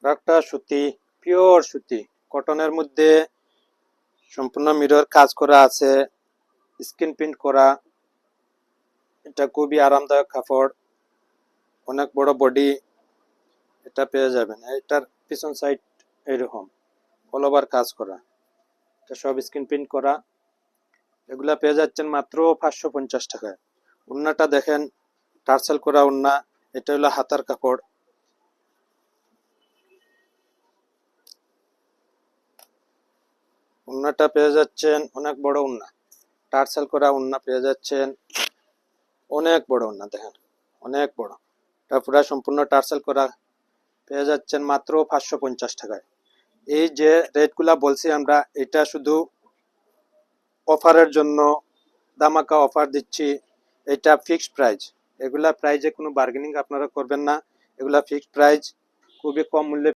একটা সুতি, পিওর সুতি কটনের মধ্যে সম্পূর্ণ মিরর কাজ করা আছে, স্ক্রিন প্রিন্ট করা। এটা খুবই আরামদায়ক কাপড়, অনেক বড় বডি। এটা পেয়ে যাবেন। এটার পিছন সাইড এরকম অল ওভার কাজ করা, এটা সব স্ক্রিন প্রিন্ট করা। এগুলা পেয়ে যাচ্ছেন মাত্র 550 টাকায়। ওড়নাটা দেখেন, টার্সেল করা ওড়না। এটা হলো হাতার কাপড়। ওড়নাটা পেয়ে যাচ্ছেন অনেক বড় ওড়না, টার্সেল করা ওড়না পেয়ে যাচ্ছেন, অনেক বড় ওড়না দেখেন, অনেক বড়। এটা পুরো সম্পূর্ণ টার্সেল করা পেয়ে যাচ্ছেন মাত্র 550 টাকায়। এই যে রেটগুলা বলছি আমরা, এটা শুধু অফারের জন্য ধামাকা অফার দিচ্ছি। এটা ফিক্সড প্রাইস। এগুলা প্রাইজে কোনো বার্গেনিং আপনারা করবেন না, এগুলা ফিক্সড প্রাইস, খুবই কম মূল্যে